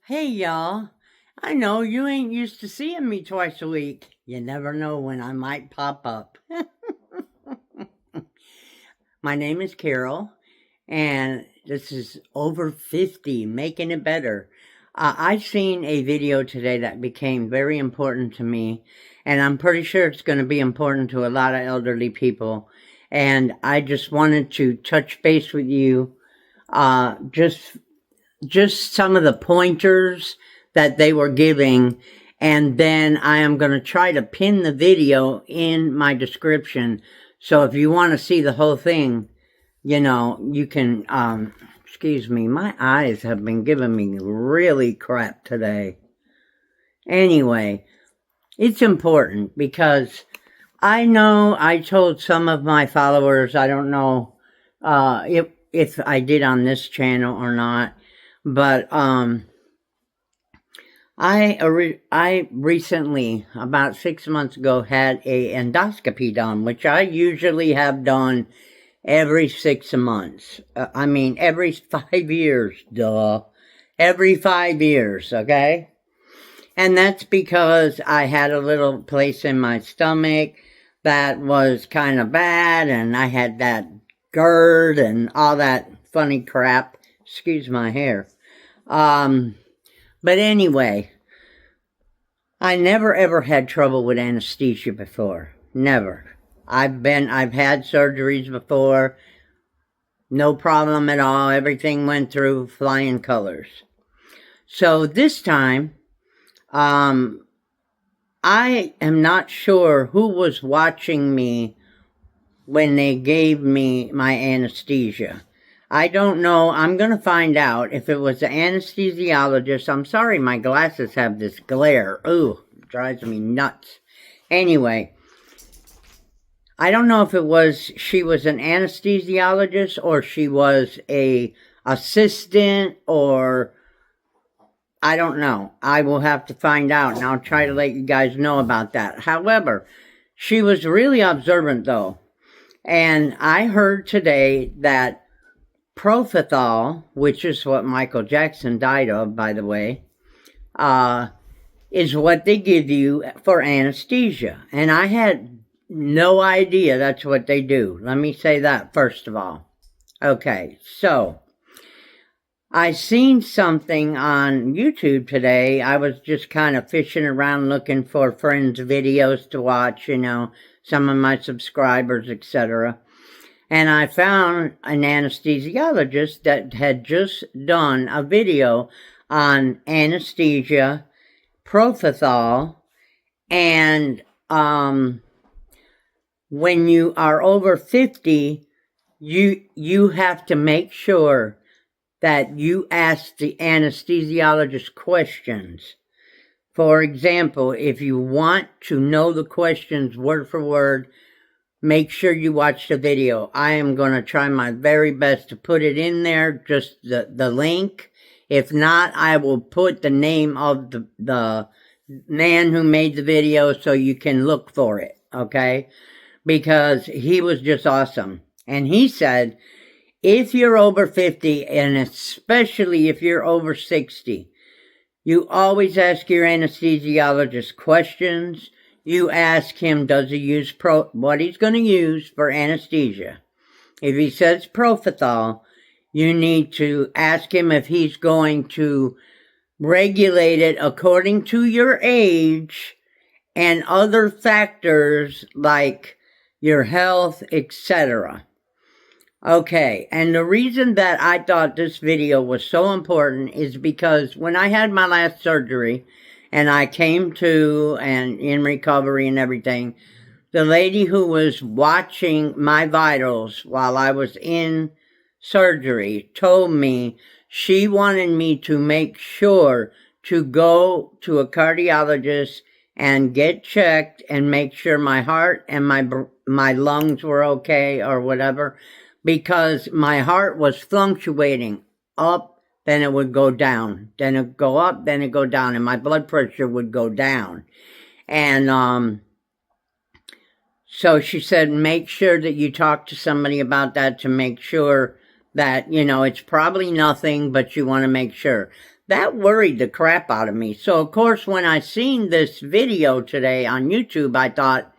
Hey y'all, I know you ain't used to seeing me twice a week. You never know when I might pop up. My name is Carol, and this is over 50, making it better. I seen a video today that became very important to me, and I'm pretty sure it's going to be important to a lot of elderly people. And I just wanted to touch base with you, just some of the pointers that they were giving, and then I am going to try to pin the video in my description. So if you want to see the whole thing, you can, excuse me, my eyes have been giving me really crap today. Anyway, it's important because I know I told some of my followers, I don't know if I did on this channel or not, but I recently, about 6 months ago, had a endoscopy done, which I usually have done every 6 months. Every 5 years, duh. Every 5 years, okay? And that's because I had a little place in my stomach that was kind of bad, and I had that GERD and all that funny crap. Excuse my hair. But anyway, I never ever had trouble with anesthesia before. Never. I've had surgeries before. No problem at all. Everything went through flying colors. So this time, I am not sure who was watching me when they gave me my anesthesia. I don't know. I'm going to find out if it was the anesthesiologist. I'm sorry my glasses have this glare. Ooh, it drives me nuts. Anyway, I don't know if she was an anesthesiologist or she was a assistant, or I don't know. I will have to find out, and I'll try to let you guys know about that. However, she was really observant though. And I heard today that Propofol, which is what Michael Jackson died of, by the way, is what they give you for anesthesia. And I had no idea that's what they do. Let me say that first of all. Okay, so I seen something on YouTube today. I was just kind of fishing around looking for friends' videos to watch, some of my subscribers, etc. And I found an anesthesiologist that had just done a video on anesthesia, Propofol, and when you are over 50, you have to make sure that you ask the anesthesiologist questions. For example, if you want to know the questions word for word, make sure you watch the video. I am going to try my very best to put it in there, just the link. If not, I will put the name of the man who made the video so you can look for it, okay? Because he was just awesome. And he said, if you're over 50, and especially if you're over 60, you always ask your anesthesiologist questions. You ask him, does he use what he's going to use for anesthesia. If he says Propofol, you need to ask him if he's going to regulate it according to your age and other factors like your health, etc. Okay, and the reason that I thought this video was so important is because when I had my last surgery, and I came to and in recovery and everything, the lady who was watching my vitals while I was in surgery told me she wanted me to make sure to go to a cardiologist and get checked and make sure my heart and my lungs were okay or whatever, because my heart was fluctuating up, then it would go down, then it would go up, then it would go down, and my blood pressure would go down. And so she said, make sure that you talk to somebody about that to make sure that, it's probably nothing, but you want to make sure. That worried the crap out of me. So, of course, when I seen this video today on YouTube, I thought,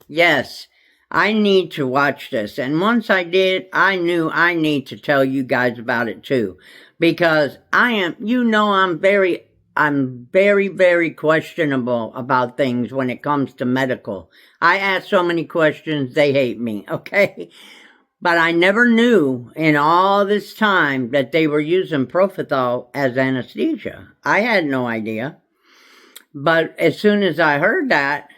yes, I need to watch this. And once I did, I knew I need to tell you guys about it too. Because I'm very, very questionable about things when it comes to medical. I ask so many questions, they hate me, okay? But I never knew in all this time that they were using Propofol as anesthesia. I had no idea. But as soon as I heard that,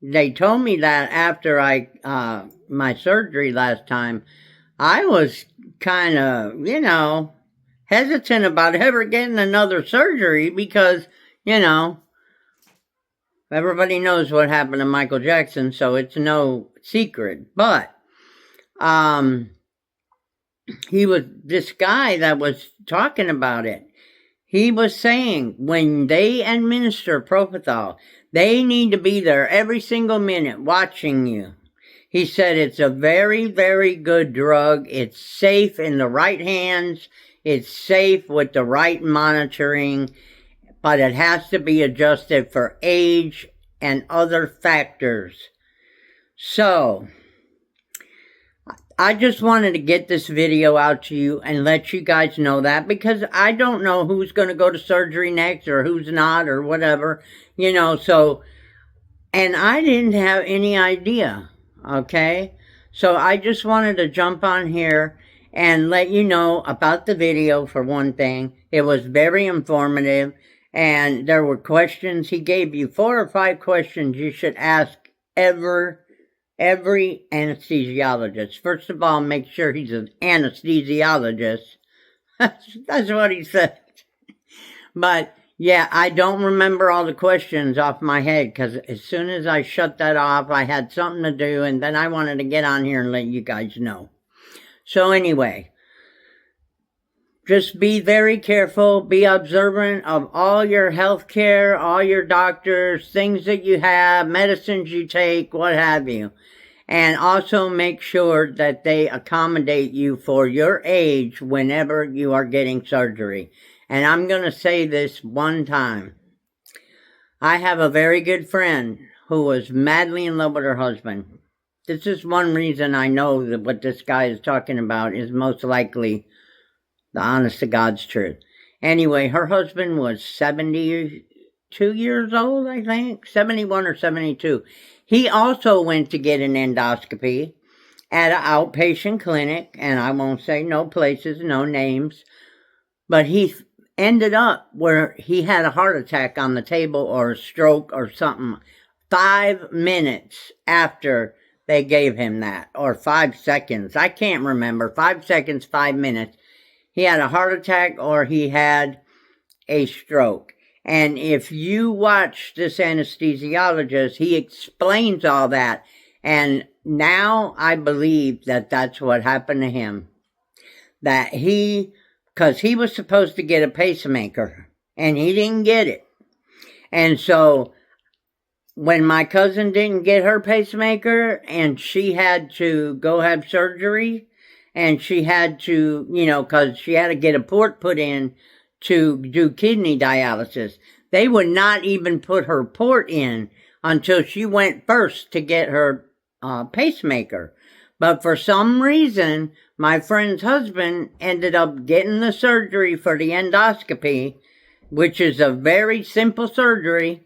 they told me that after my surgery last time, I was kind of, hesitant about ever getting another surgery because, everybody knows what happened to Michael Jackson, so it's no secret. But this guy that was talking about it, he was saying when they administer Propofol, they need to be there every single minute watching you. He said it's a very, very good drug. It's safe in the right hands. It's safe with the right monitoring, but it has to be adjusted for age and other factors. So, I just wanted to get this video out to you and let you guys know that, because I don't know who's going to go to surgery next or who's not or whatever, so, and I didn't have any idea, okay? So I just wanted to jump on here and let you know about the video for one thing. It was very informative, and there were questions. He gave you 4 or 5 questions you should ask every anesthesiologist. First of all, make sure he's an anesthesiologist. That's what he said. But, yeah, I don't remember all the questions off my head, because as soon as I shut that off, I had something to do, and then I wanted to get on here and let you guys know. So anyway, just be very careful, be observant of all your health care, all your doctors, things that you have, medicines you take, what have you. And also make sure that they accommodate you for your age whenever you are getting surgery. And I'm going to say this one time. I have a very good friend who was madly in love with her husband. This is one reason I know that what this guy is talking about is most likely the honest to God's truth. Anyway, her husband was 72 years old, I think. 71 or 72. He also went to get an endoscopy at an outpatient clinic, and I won't say no places, no names, but he ended up where he had a heart attack on the table or a stroke or something 5 minutes after they gave him that, or 5 seconds. I can't remember. 5 seconds, 5 minutes. He had a heart attack or he had a stroke. And if you watch this anesthesiologist, he explains all that. And now I believe that that's what happened to him. That because he was supposed to get a pacemaker, and he didn't get it. And so when my cousin didn't get her pacemaker, and she had to go have surgery, and she had to, because she had to get a port put in to do kidney dialysis. They would not even put her port in until she went first to get her pacemaker. But for some reason, my friend's husband ended up getting the surgery for the endoscopy, which is a very simple surgery.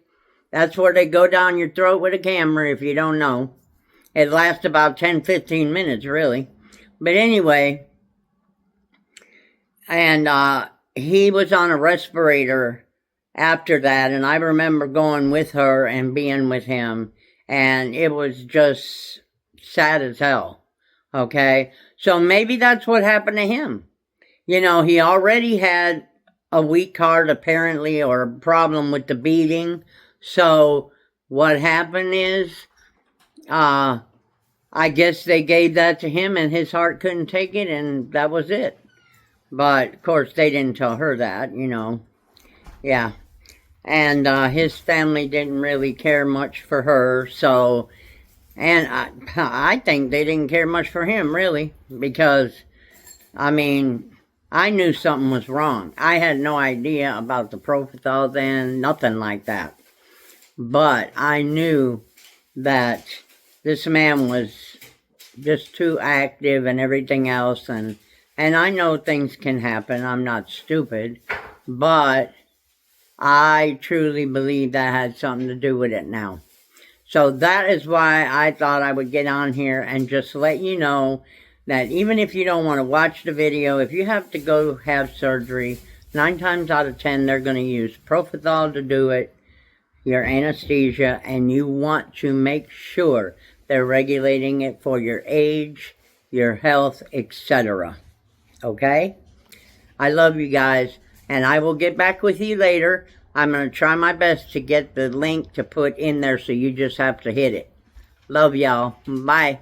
That's where they go down your throat with a camera, if you don't know. It lasts about 10-15 minutes, really. But anyway, and he was on a respirator after that, and I remember going with her and being with him, and it was just sad as hell, okay? So maybe that's what happened to him. He already had a weak heart, apparently, or a problem with the beating. So what happened is, I guess they gave that to him, and his heart couldn't take it, and that was it. But, of course, they didn't tell her that, Yeah. And his family didn't really care much for her, so... And I think they didn't care much for him, really, because, I knew something was wrong. I had no idea about the Propofol then, nothing like that. But I knew that this man was just too active and everything else, and I know things can happen. I'm not stupid, but I truly believe that had something to do with it now. So that is why I thought I would get on here and just let you know that even if you don't want to watch the video, if you have to go have surgery, 9 times out of 10 they're going to use Propofol to do it, your anesthesia, and you want to make sure they're regulating it for your age, your health, etc. Okay? I love you guys, and I will get back with you later. I'm going to try my best to get the link to put in there so you just have to hit it. Love y'all. Bye.